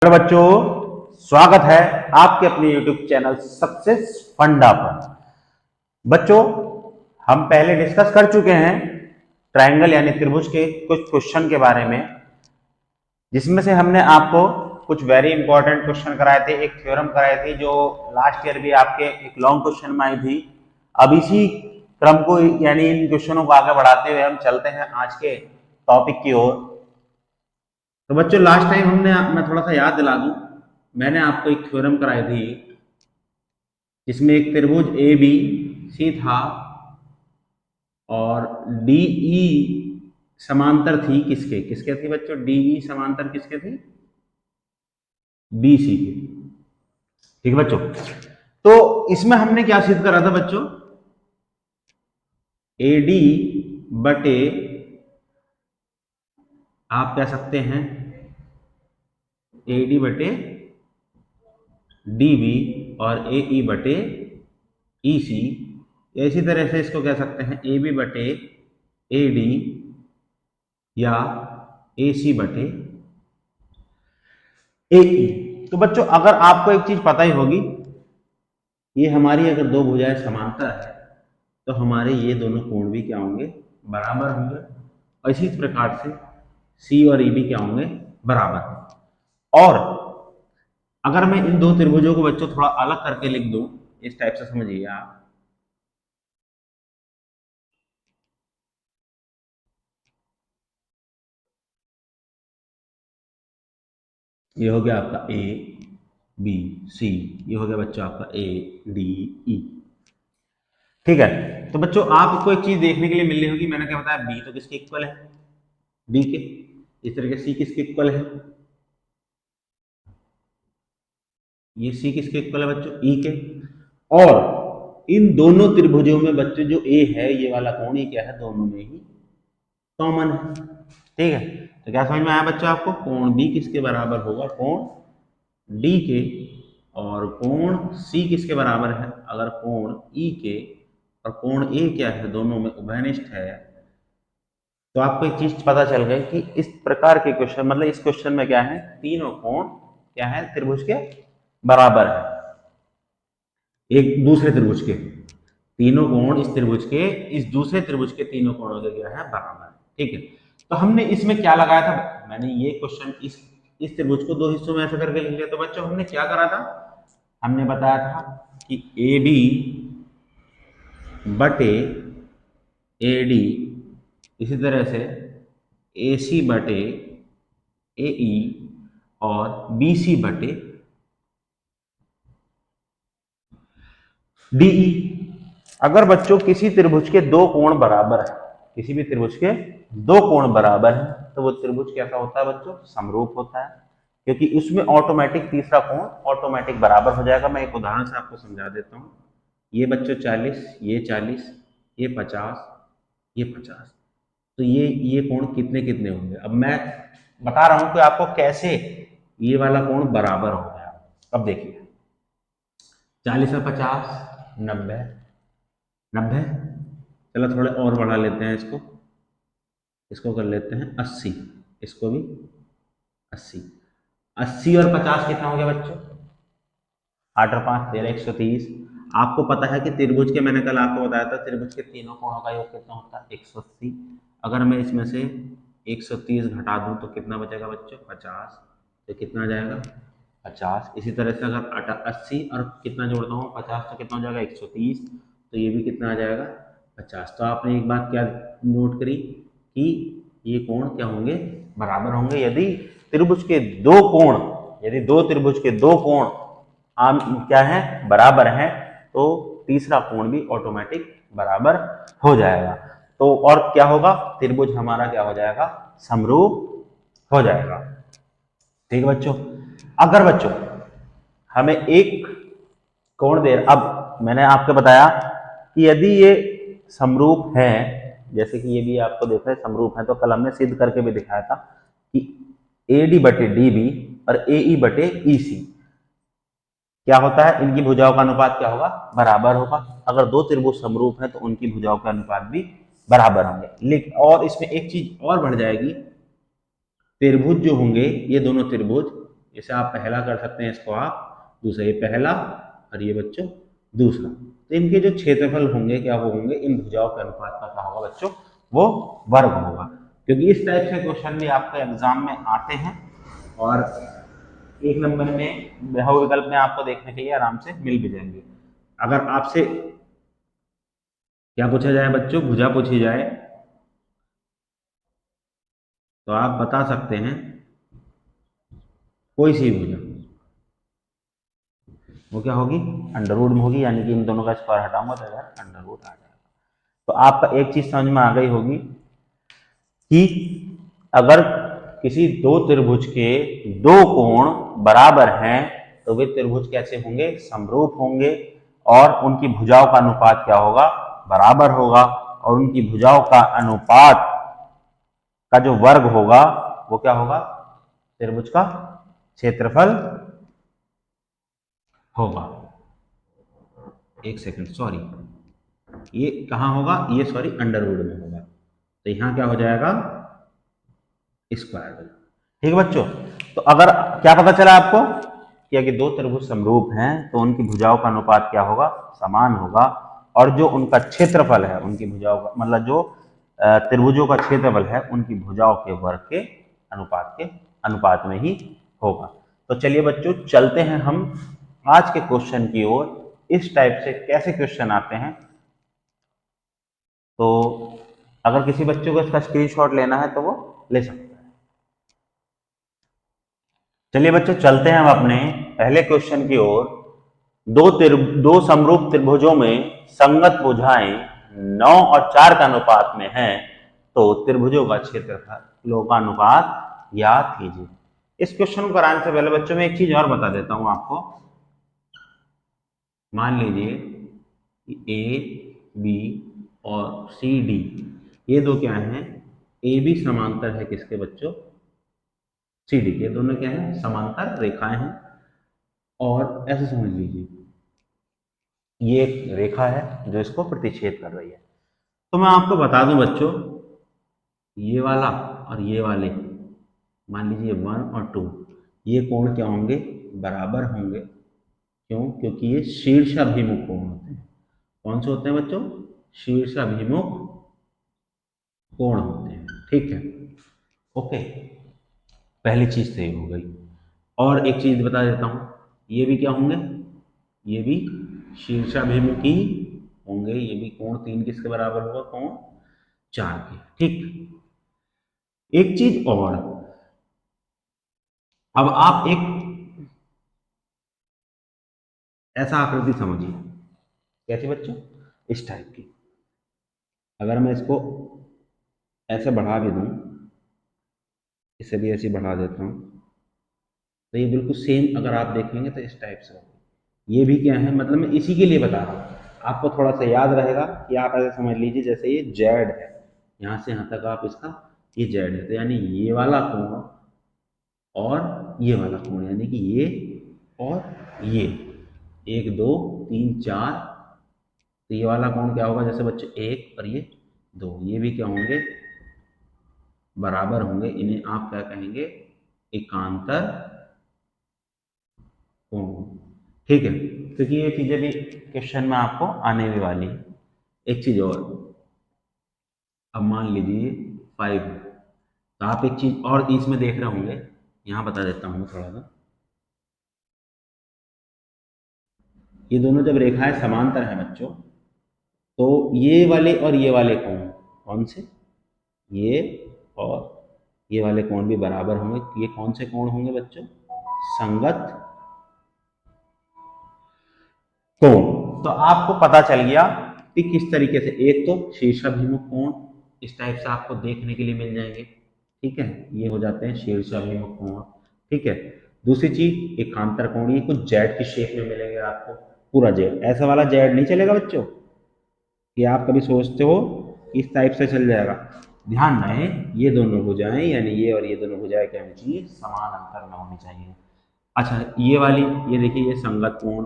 तो बच्चों स्वागत है आपके अपने YouTube चैनल सक्सेस फंडा पर। बच्चों हम पहले डिस्कस कर चुके हैं ट्रायंगल यानी त्रिभुज के कुछ क्वेश्चन के बारे में, जिसमें से हमने आपको कुछ वेरी इंपॉर्टेंट क्वेश्चन कराए थे, एक थ्योरम कराई थी जो लास्ट ईयर भी आपके एक लॉन्ग क्वेश्चन में आई थी। अब इसी क्रम को यानी इन क्वेश्चनों को आगे बढ़ाते हुए हम चलते हैं आज के टॉपिक की ओर। तो बच्चों लास्ट टाइम मैं थोड़ा सा याद दिला दूं, मैंने आपको एक थ्योरम कराई थी जिसमें एक त्रिभुज ए बी सी था और डी ई समांतर थी किसके किसके थी बच्चों? डी ई समांतर किसके थी? बी सी के। ठीक है बच्चों, तो इसमें हमने क्या सिद्ध करा था बच्चों? ए डी बटे आप कह सकते हैं ए डी बटे डी बी और ए ई बटे ई सी। इसी तरह से इसको कह सकते हैं ए बी बटे ए डी या ए सी बटे ए ई। तो बच्चों अगर आपको एक चीज पता ही होगी, ये हमारी अगर दो भुजाएं समांतर है तो हमारे ये दोनों कोण भी क्या होंगे? बराबर होंगे। और इसी प्रकार से सी और ई भी क्या होंगे? बराबर। और अगर मैं इन दो त्रिभुजों को बच्चों थोड़ा अलग करके लिख दूं, इस टाइप से समझिए आप, ये हो गया आपका ए बी सी, ये हो गया बच्चों आपका ए डी ई। ठीक है, तो बच्चों आपको एक चीज देखने के लिए मिल रही होगी, मैंने क्या बताया? बी तो किसके इक्वल है? डी के। इस तरह के सी किसके इक्वल है? ये सी किसके इक्वल है बच्चों? ई के। और इन दोनों त्रिभुजों में बच्चों जो ए है ये वाला कोण, ये क्या है? दोनों में ही कॉमन है। ठीक है, तो क्या समझ में आया बच्चों आपको? कोण बी किसके बराबर होगा? कोण डी के। और कोण सी किसके बराबर है? अगर कोण ई के और कोण ए क्या है? दोनों में उभयनिष्ठ है। तो आपको एक चीज पता चल गई कि इस प्रकार के क्वेश्चन, मतलब इस क्वेश्चन में क्या है? तीनों कोण क्या है? त्रिभुज के बराबर है, एक दूसरे त्रिभुज के। तीनों कोण इस त्रिभुज के इस दूसरे त्रिभुज के तीनों कोणों के क्या है? बराबर। ठीक है, तो हमने इसमें क्या लगाया था? मैंने ये क्वेश्चन इस त्रिभुज को दो हिस्सों में ऐसे करके लिख लिया। तो बच्चों हमने क्या करा था? हमने बताया था कि ए बी बटे ए डी, इसी तरह से ए सी बटे ए ई और बी सी बटे डी ई। अगर बच्चों किसी त्रिभुज के दो कोण बराबर है, किसी भी त्रिभुज के दो कोण बराबर है, तो वो त्रिभुज कैसा होता है बच्चों? समरूप होता है, क्योंकि उसमें ऑटोमेटिक तीसरा कोण ऑटोमेटिक बराबर हो जाएगा। मैं एक उदाहरण से आपको समझा देता हूँ। ये बच्चों 40, ये 40, ये 50, ये 50, तो ये कोण कितने कितने होंगे? अब मैं बता रहा हूं कि आपको कैसे ये वाला कोण बराबर हो गया। अब देखिए 40 और 50 90, 90। चलो थोड़े और बढ़ा लेते हैं इसको, इसको कर लेते हैं 80, इसको भी 80। 80 और 50 कितना हो गया बच्चों? 8 और 5 13, 130। आपको पता है कि त्रिभुज के, मैंने कल आपको बताया था, त्रिभुज के तीनों कोणों का योग कितना होता है? 180। अगर मैं इसमें से 130 घटा दूं तो कितना बचेगा बच्चों? 50। तो कितना आ जाएगा? 50। इसी तरह से अगर 80 और कितना जोड़ता हूँ 50 तो कितना हो जाएगा? 130। तो ये भी कितना आ जाएगा? 50। तो आपने एक बात क्या नोट करी कि ये कोण क्या होंगे? बराबर होंगे। यदि त्रिभुज के दो कोण, यदि दो त्रिभुज के दो कोण आम क्या है? बराबर है, तो तीसरा कोण भी ऑटोमेटिक बराबर हो जाएगा। तो और क्या होगा? त्रिभुज हमारा क्या हो जाएगा? समरूप हो जाएगा। ठीक है बच्चों, अगर बच्चों हमें एक कोण दे, अब मैंने आपको बताया कि यदि ये समरूप है, जैसे कि ये भी आपको देखा है समरूप है, तो कल हमने सिद्ध करके भी दिखाया था कि ए डी बटे डी बी और ए ई बटे ई सी क्या होता है? इनकी भुजाओं का अनुपात क्या होगा? बराबर होगा। अगर दो त्रिभुज समरूप हैं तो उनकी भुजाओं का अनुपात भी बराबर होंगे। लेकिन और इसमें एक चीज और बढ़ जाएगी, त्रिभुज जो होंगे ये दोनों त्रिभुज, जैसे आप पहला कर सकते हैं, इसको आप दूसरा, ये पहला और ये बच्चों दूसरा। तो इनके जो क्षेत्रफल होंगे क्या वो होंगे, इन भुजाओं के अनुपात का क्या होगा बच्चों, वो वर्ग होगा। क्योंकि इस टाइप से क्वेश्चन भी आपके एग्जाम में आते हैं और 1 नंबर में बहु विकल्प में आपको देखने के लिए आराम से मिल भी जाएंगे। अगर आपसे क्या पूछा जाए बच्चों, भुजा पूछी जाए, तो आप बता सकते हैं कोई सी भुजा, वो क्या होगी, अंडर रूट में होगी, यानी कि इन दोनों का स्क्वायर हटाऊंगा तो यार अंडर रूट आ जाएगा। तो आपका एक चीज समझ में आ गई होगी कि अगर किसी दो त्रिभुज के दो कोण बराबर हैं तो वे त्रिभुज कैसे होंगे, समरूप होंगे, और उनकी भुजाओं का अनुपात क्या होगा, बराबर होगा, और उनकी भुजाओं का अनुपात का जो वर्ग होगा वो क्या होगा, त्रिभुज का क्षेत्रफल होगा। एक सेकंड, सॉरी, ये कहां होगा, ये सॉरी अंडर रूट में होगा, तो यहां क्या हो जाएगा, स्क्वायर। ठीक है बच्चों, तो अगर क्या पता चला आपको कि अगर दो त्रिभुज समरूप हैं तो उनकी भुजाओं का अनुपात क्या होगा, समान होगा, और जो उनका क्षेत्रफल है उनकी भुजाओं का, मतलब जो त्रिभुजों का क्षेत्रफल है उनकी भुजाओं के वर्ग के अनुपात में ही होगा। तो चलिए बच्चों चलते हैं हम आज के क्वेश्चन की ओर। इस टाइप से कैसे क्वेश्चन आते हैं, तो अगर किसी बच्चे को इसका स्क्रीनशॉट लेना है तो वो ले सकते हैं। चलिए बच्चों चलते हैं हम अपने पहले क्वेश्चन की ओर। दो समरूप त्रिभुजों में संगत भुजाएं 9 और 4 का अनुपात में हैं, तो त्रिभुजों का क्षेत्रफलों का अनुपात ज्ञात कीजिए। इस क्वेश्चन को कराने से पहले बच्चों में एक चीज और बता देता हूं आपको। मान लीजिए ए बी और सी डी, ये दो क्या हैं, ए बी समांतर है किसके बच्चों, सी डी के, दोनों क्या है, समांतर रेखाएं हैं। और ऐसे समझ लीजिए ये एक रेखा है जो इसको प्रतिच्छेद कर रही है। तो मैं आपको बता दूं बच्चों, ये वाला और ये वाले, मान लीजिए 1 और 2, ये कोण क्या होंगे, बराबर होंगे। क्यों, क्योंकि ये शीर्षाभिमुख कोण होते हैं। कौन से होते हैं बच्चों, शीर्षाभिमुख कोण होते हैं। ठीक है, ओके, पहली चीज तो ये हो गई। और एक चीज बता देता हूं, ये भी क्या होंगे, ये भी शीर्षाभिमुखी होंगे। ये भी कोण 3 किसके बराबर होगा, कोण 4 के। ठीक, एक चीज और, अब आप एक ऐसा आकृति समझिए, कैसी बच्चों, इस टाइप की। अगर मैं इसको ऐसे बढ़ा भी दूं, इसे भी ऐसे बढ़ा देता हूं, तो ये बिल्कुल सेम अगर आप देखेंगे तो इस टाइप से होगा। ये भी क्या है, मतलब मैं इसी के लिए बता रहा हूँ, आपको थोड़ा सा याद रहेगा कि आप ऐसे समझ लीजिए जैसे ये जेड है, यहाँ से यहाँ तक आप इसका, ये जेड है, तो यानी ये वाला कोण और ये वाला कोण, यानी कि ये और ये, 1 2 3 4, तो ये वाला कोण क्या होगा, जैसे बच्चे 1 और ये 2, ये भी क्या होंगे, बराबर होंगे। इन्हें आप क्या कहेंगे, एकांतर कोण। ठीक है, क्योंकि ये चीजें भी क्वेश्चन में आपको आने भी वाली है। एक चीज और, अब मान लीजिए 5, तो आप एक चीज और इसमें देख रहे होंगे, यहाँ बता देता हूँ थोड़ा सा। ये दोनों जब रेखाएं समांतर हैं बच्चों, तो ये वाले और ये वाले कोण, कौन से, ये और ये वाले कोण भी बराबर होंगे। ये कौन से कोण होंगे बच्चों, संगत कोण। तो आपको पता चल गया कि किस तरीके से, एक तो शीर्षाभिमुख कोण इस टाइप से आपको देखने के लिए मिल जाएंगे। ठीक है, ये हो जाते हैं शीर्षाभिमुख कोण। ठीक है, दूसरी चीज एकांतर कोण, ये कुछ जेड की शेप में मिलेंगे आपको, पूरा जेड, ऐसा वाला जेड नहीं चलेगा बच्चों कि आप कभी सोचते हो इस टाइप से चल जाएगा। ध्यान रहे ये दोनों भुजाएं, यानी ये और ये दोनों भुजाएं क्या होनी चाहिए, समान अंतर में होनी चाहिए। अच्छा, ये वाली, ये देखिए ये संगत कोण,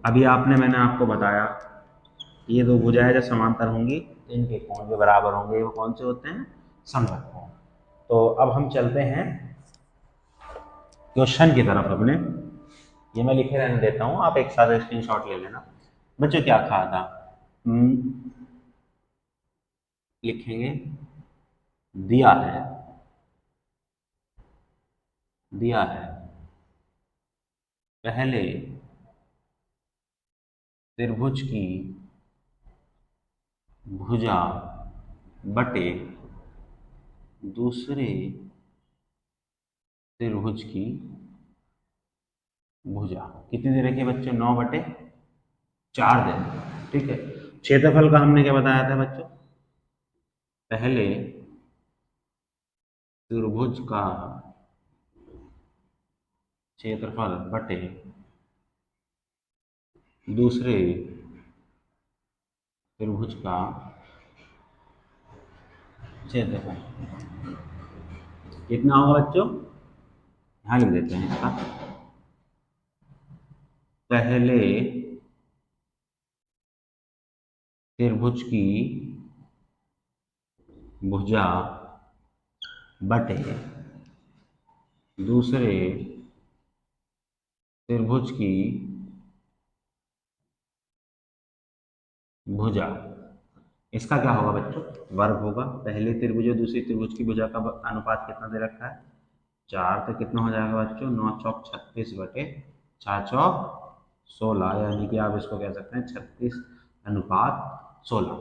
अभी मैंने आपको बताया ये दो भुजाएं जब समांतर होंगी तो इनके कोण भी बराबर होंगे। वो कौन से होते हैं, संगत कोण। तो अब हम चलते हैं क्वेश्चन की तरफ अपने, ये मैं लिखे रहने देता हूँ, आप एक साथ स्क्रीनशॉट ले लेना। बच्चों क्या कहा था, लिखेंगे दिया है, दिया है पहले त्रिभुज की भुजा बटे दूसरे त्रिभुज की भुजा, कितनी दे रखी है बच्चों, 9/4 दे रखी है, ठीक है। क्षेत्रफल का हमने क्या बताया था बच्चों, पहले त्रिभुज का क्षेत्रफल बटे दूसरे त्रिभुज का क्षेत्रफल कितना होगा बच्चों, यहां लिख देते हैं इसका, पहले त्रिभुज की भुजा बटे दूसरे त्रिभुज की भुजा, इसका क्या होगा बच्चों, वर्ग होगा। पहले त्रिभुज और दूसरी त्रिभुज की भुजा का अनुपात कितना दे रखा है, 4, तो कितना हो जाएगा बच्चों, 9×4 = 36/4 × 16, यानी कि आप इसको कह सकते हैं 36:16।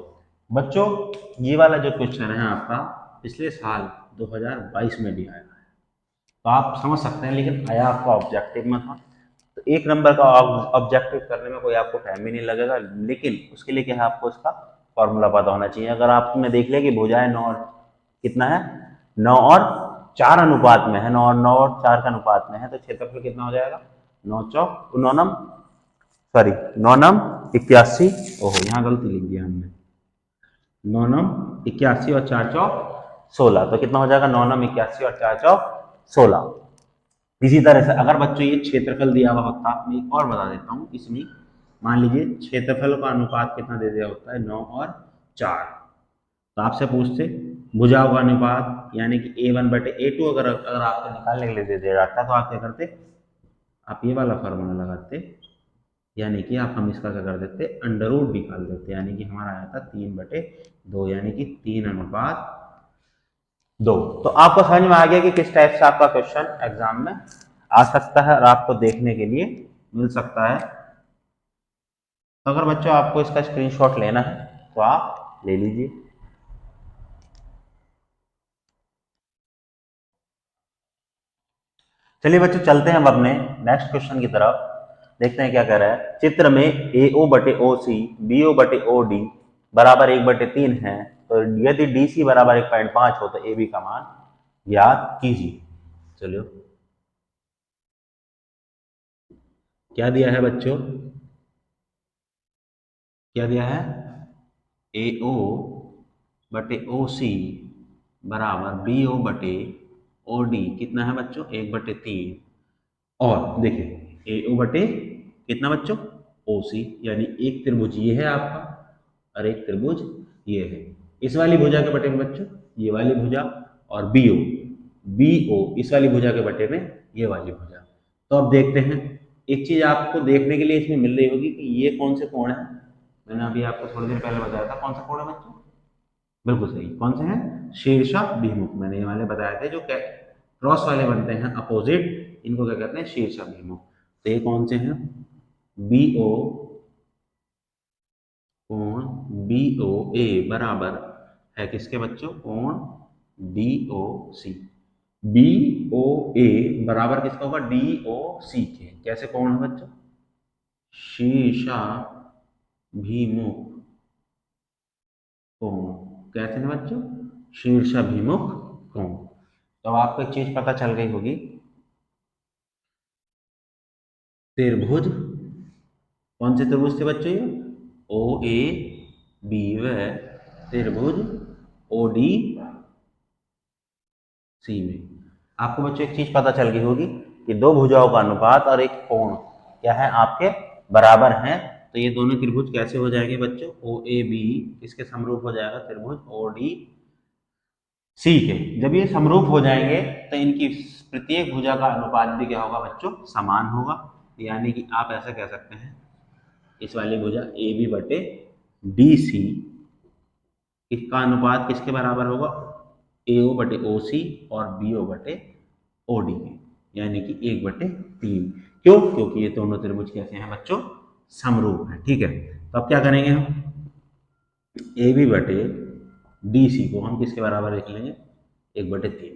बच्चों ये वाला जो क्वेश्चन है आपका पिछले साल 2022 में भी आया है, तो आप समझ सकते हैं, लेकिन आया आपका ऑब्जेक्टिव में था, तो 1 नंबर का ऑब्जेक्टिव करने में कोई आपको टाइम ही नहीं लगेगा, लेकिन उसके लिए क्या है, आपको इसका फॉर्मूला पता होना चाहिए। अगर आपने देख लिया कि भुजाएं 9 और कितना है, 9 और 4 अनुपात में है, 9 और 4 का अनुपात में है, तो क्षेत्रफल कितना हो जाएगा, 9 सॉरी 9×9 = 81, ओहो यहाँ गलती लिख दिया हमने, 9×9 = 81 और 4×4 = 16, तो कितना हो जाएगा, 9×9 = 81 और 4×4 = 16। इसी तरह से अगर बच्चों ये क्षेत्रफल दिया हुआ होता, मैं एक और बता देता हूँ इसमें, मान लीजिए क्षेत्रफल का अनुपात कितना दे दिया होता है, 9 और 4, तो आपसे पूछते भुजाओं का अनुपात यानी कि A1/A2 अगर आपको निकालने के लिए दे दिया जाता, तो आप क्या करते, आप ये वाला फार्मूला लगाते, यानी कि आप हम इसका क्या कर देते, अंडर रूट निकाल देते, यानी कि हमारा आया था 3/2, यानी कि 3:2। तो आपको समझ में आ गया कि किस टाइप से आपका क्वेश्चन एग्जाम में आ सकता है और आपको देखने के लिए मिल सकता है। तो अगर बच्चों आपको इसका स्क्रीनशॉट लेना है तो आप ले लीजिए। चलिए बच्चों चलते हैं अब अपने नेक्स्ट क्वेश्चन की तरफ, देखते हैं क्या कह रहा है। चित्र में AO/OC BO/OD बराबर 1/3 है, तो यदि DC बराबर 1.5 हो तो AB का मान ज्ञात कीजिए। चलिए क्या दिया है बच्चों, क्या दिया है, AO/OC बराबर BO/OD कितना है बच्चों, 1/3, और देखिए AO बटे कितना बच्चों, OC, यानी एक त्रिभुज ये है आपका और एक त्रिभुज ये है, इस वाली भुजा के बटे में बच्चों ये वाली भुजा, और BO इस वाली भुजा के बटे में ये वाली भुजा। तो अब देखते हैं, एक चीज आपको देखने के लिए इसमें मिल रही होगी कि ये कौन से कोण है, मैंने अभी आपको थोड़ी देर पहले बताया था कौन सा कोण है बच्चों, बिल्कुल सही, कौन से हैं, शीर्षाभिमुख, मैंने ये वाले बताए थे जो क्रॉस वाले बनते हैं अपोजिट, इनको क्या कहते हैं, शीर्षाभिमुख। तो ये कौन से हैं, BO कोण BOA बराबर है किसके बच्चों, कोण DOC। BOA बराबर किसका होगा, DOC के, कैसे कोण है बच्चों, शीर्षाभिमुख कोण, कैसे हैं बच्चों, शीर्षाभिमुख कोण। तो अब आपको एक चीज पता चल गई होगी, त्रिभुज, कौन से त्रिभुज थे बच्चों ये, OAB व त्रिभुज ODC में आपको बच्चों एक चीज पता चल गई होगी कि दो भुजाओं का अनुपात और एक कोण क्या है आपके बराबर हैं, तो ये दोनों त्रिभुज कैसे हो जाएंगे बच्चों, OAB इसके समरूप हो जाएगा त्रिभुज ODC के। जब ये समरूप हो जाएंगे तो इनकी प्रत्येक भुजा का अनुपात भी क्या होगा बच्चों, समान होगा। यानी कि आप ऐसा कह सकते हैं इस वाली भुजा ए बी बटे डी सी, इसका अनुपात किसके बराबर होगा, ए ओ बटे ओ सी और बी ओ बटे ओ डी के, यानी कि 1/3। क्यों? क्योंकि ये दोनों त्रिभुज कैसे हैं बच्चों, समरूप है। ठीक है, तो अब क्या करेंगे हम, ए बी बटे डी सी को हम किसके बराबर लिख लेंगे, 1/3 के।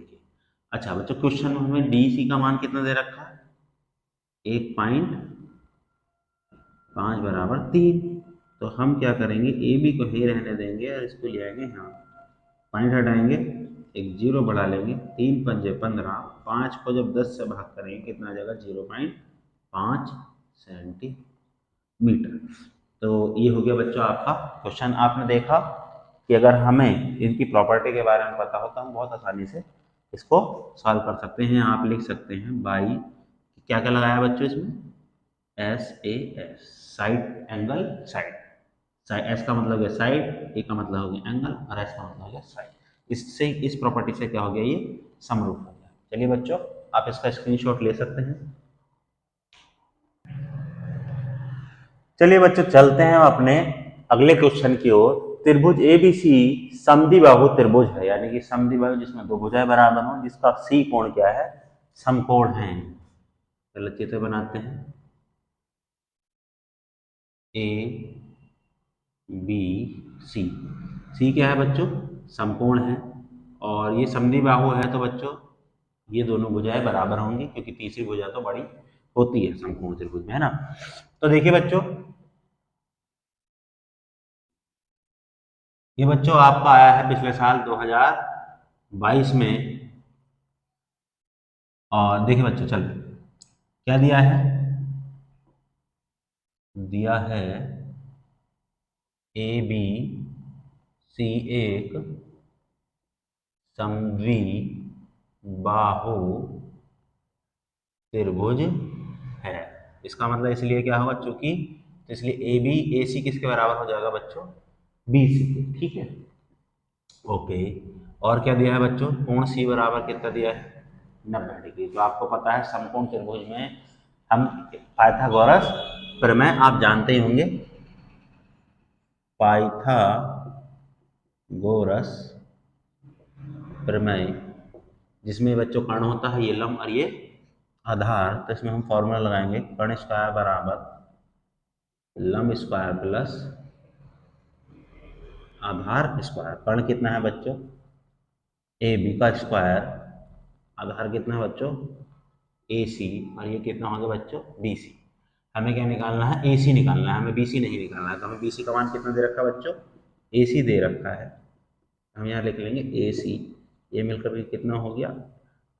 अच्छा बच्चों, क्वेश्चन में हमें डी सी का मान कितना दे रखा है, 1.5 तो हम क्या करेंगे, ए बी को ही रहने देंगे और इसको ले आएंगे यहाँ, पॉइंट हटाएंगे, एक जीरो बढ़ा लेंगे, 3×5 = 15, 5 को जब 10 से भाग करेंगे कितना आ जाएगा, 0.5 सेंटीमीटर। तो ये हो गया बच्चों आपका क्वेश्चन। आपने देखा कि अगर हमें इनकी प्रॉपर्टी के बारे में पता हो तो हम बहुत आसानी से इसको सॉल्व कर सकते हैं। आप लिख सकते हैं बाई, क्या क्या लगाया बच्चों इसमें, SAS, side angle side. S का मतलब है साइड, ए का मतलब हो गया एंगल और एस का मतलब हो गया साइड। इससे इस प्रॉपर्टी से क्या हो गया, ये समरूप हो गया। चलिए बच्चों, आप इसका स्क्रीनशॉट ले सकते हैं। चलिए बच्चों, चलते हैं अपने अगले क्वेश्चन की ओर। त्रिभुज एबीसी समद्विबाहु त्रिभुज है, यानी कि समद्विबाहु जिसमें दो भुजाएं बराबर हों, जिसका सी कोण क्या है, समकोण है। चलो चित्र बनाते हैं, ए बी सी। सी क्या है बच्चों, समकोण है, और ये समद्विबाहु है तो बच्चों ये दोनों भुजाएं बराबर होंगी, क्योंकि तीसरी भुजा तो बड़ी होती है समकोण त्रिभुज में, है ना। तो देखिए बच्चों, ये बच्चों आपका आया है पिछले साल 2022 में। और देखिए बच्चों, चल क्या दिया है, दिया है ए बी सी एक समद्विबाहु त्रिभुज है। इसका मतलब इसलिए क्या होगा, चूंकि तो इसलिए ए बी ए सी किसके बराबर हो जाएगा बच्चों, बी सी के। ठीक है, ओके। और क्या दिया है बच्चों, कोण सी बराबर कितना दिया है, 90 डिग्री। तो आपको पता है समकोण त्रिभुज में हम पाइथागोरस प्रमेय आप जानते ही होंगे, पाइथागोरस प्रमेय, जिसमें बच्चों कर्ण होता है, ये लंब और ये आधार। तो इसमें हम फॉर्मूला लगाएंगे, कर्ण स्क्वायर बराबर लंब स्क्वायर प्लस आधार स्क्वायर। कर्ण कितना है बच्चों, ए बी का स्क्वायर, आधार कितना है बच्चों, ए सी, और ये कितना हो गया बच्चों, बी सी। हमें क्या निकालना है, ए सी निकालना है, हमें बी सी नहीं निकालना है। तो हमें बी सी का मान कितना दे रखा है बच्चों, ए सी दे रखा है। हम यहाँ लिख लेंगे ए सी, ये मिलकर भी कितना हो गया,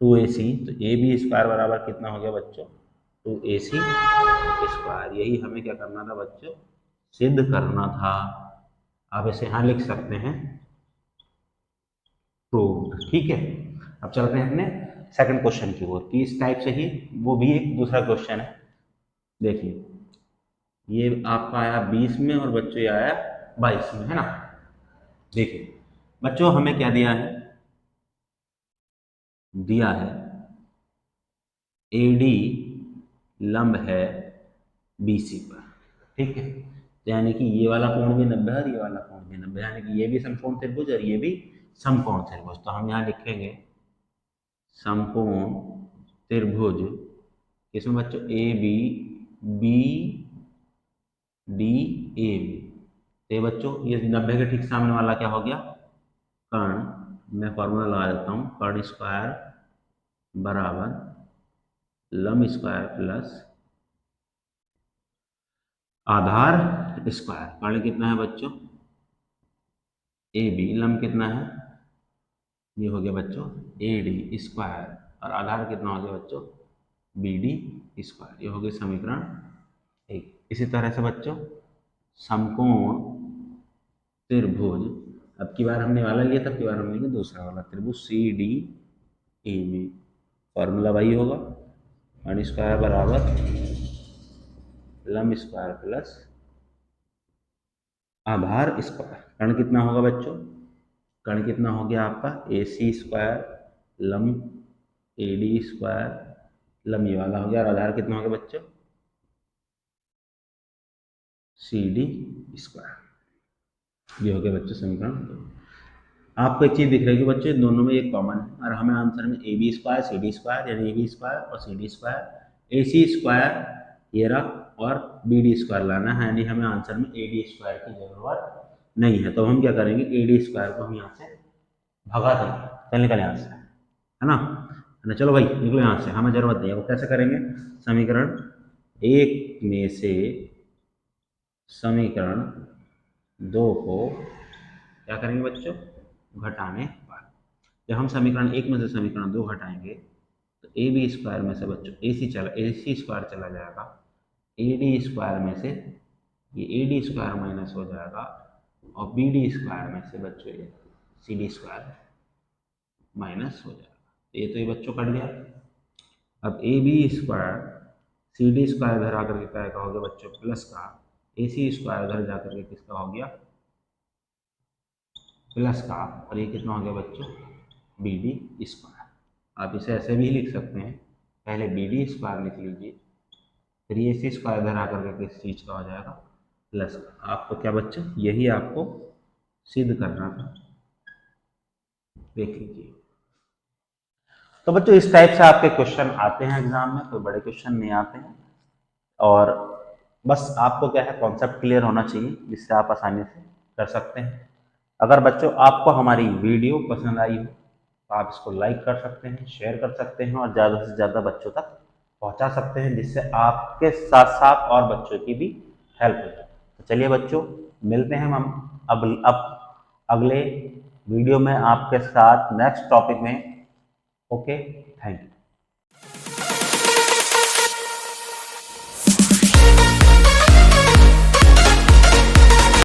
2AC। तो ए बी स्क्वायर बराबर कितना हो गया बच्चों, 2AC स्क्वायर। यही हमें क्या करना था बच्चों, सिद्ध करना था। आप इसे यहाँ लिख सकते हैं प्रूव्ड। ठीक है, अब चलते हैं अपने सेकंड क्वेश्चन की ओर, कि इस टाइप से ही वो भी एक दूसरा क्वेश्चन है। देखिए, ये आपका आया 20 में और बच्चों ये आया 22 में, है ना। देखिए बच्चों, हमें क्या दिया है, दिया है AD लंब है BC पर। ठीक है, तो यानी कि ये वाला कोण भी 90 है और ये वाला कोण भी 90, यानी कि ये भी समकोण त्रिभुज और ये भी समकोण त्रिभुज। तो हम यहाँ लिखेंगे समकोण त्रिभुज, इसमें बच्चों A B B D A B. तो ये बच्चों, ये 90 के ठीक सामने वाला क्या हो गया, कर्ण। मैं फॉर्मूला लगा देता हूँ, कर्ण स्क्वायर बराबर लंब स्क्वायर प्लस आधार स्क्वायर। कर्ण कितना है बच्चों, ए बी, लंब कितना है, ये हो गया बच्चों ए डी स्क्वायर, और आधार कितना हो गया बच्चों, बी डी स्क्वायर। ये हो गया समीकरण 1। इसी तरह से बच्चों, समकोण त्रिभुज, अब की बार हमने वाला लिया था, अब की बार हम लेंगे दूसरा वाला त्रिभुज C D A B. Formula वही होगा, कर्ण स्क्वायर बराबर लंब स्क्वायर प्लस आधार स्क्वायर। कर्ण कितना होगा बच्चों, कर्ण कितना हो गया आपका, AC स्क्वायर लंब ए डी स्क्वायर लंबी वाला हो गया और आधार कितना हो गया बच्चों, सी डी स्क्वायर। ये हो गया बच्चों समीकरण 2। आपको एक चीज़ दिख रही है कि बच्चों दोनों में एक कॉमन है और हमें आंसर में A B square C D square यानी ए बी स्क्वायर और C D square A C square ये रहा और बी डी स्क्वायर लाना है, यानी हमें आंसर में ए डी स्क्वायर की जरूरत नहीं है। तो हम क्या करेंगे, ए डी स्क्वायर को हम यहाँ से भगा देंगे, चल निकल यहाँ से, है ना। चलो भाई निकलो यहाँ से, हमें जरूरत नहीं है। वो कैसे करेंगे, समीकरण 1 में से समीकरण 2 को क्या करेंगे बच्चों, घटाने पर। जब हम समीकरण 1 में से समीकरण 2 घटाएंगे तो ए बी स्क्वायर में से बच्चों ए सी स्क्वायर चला जाएगा, ए डी स्क्वायर में से ये ए डी स्क्वायर माइनस हो जाएगा और बी डी स्क्वायर में से बच्चों ये सी डी स्क्वायर माइनस हो जाएगा। ये तो ये बच्चों कट गया। अब A B square C D square घर आकर के क्या हो गया बच्चों, प्लस का ए सी स्क्वायर घर जाकर के किसका हो गया, प्लस का, और ये कितना हो गया बच्चों, बी डी स्क्वायर। आप इसे ऐसे भी लिख सकते हैं, पहले बी डी स्क्वायर लिख लीजिए, फिर ये सी स्क्वायर घर आकर के किस चीज़ का हो जाएगा, प्लस का। आपको क्या बच्चों, यही आपको सिद्ध करना था, देख लीजिए। तो बच्चों इस टाइप से आपके क्वेश्चन आते हैं एग्जाम में, कोई बड़े क्वेश्चन नहीं आते हैं। और बस आपको क्या है, कॉन्सेप्ट क्लियर होना चाहिए जिससे आप आसानी से कर सकते हैं। अगर बच्चों आपको हमारी वीडियो पसंद आई हो तो आप इसको लाइक कर सकते हैं, शेयर कर सकते हैं और ज़्यादा से ज़्यादा बच्चों तक पहुंचा सकते हैं, जिससे आपके साथ साथ और बच्चों की भी हेल्प हो जाए। तो चलिए बच्चों, मिलते हैं हम अब अगले वीडियो में आपके साथ नेक्स्ट टॉपिक में। Okay, thank you.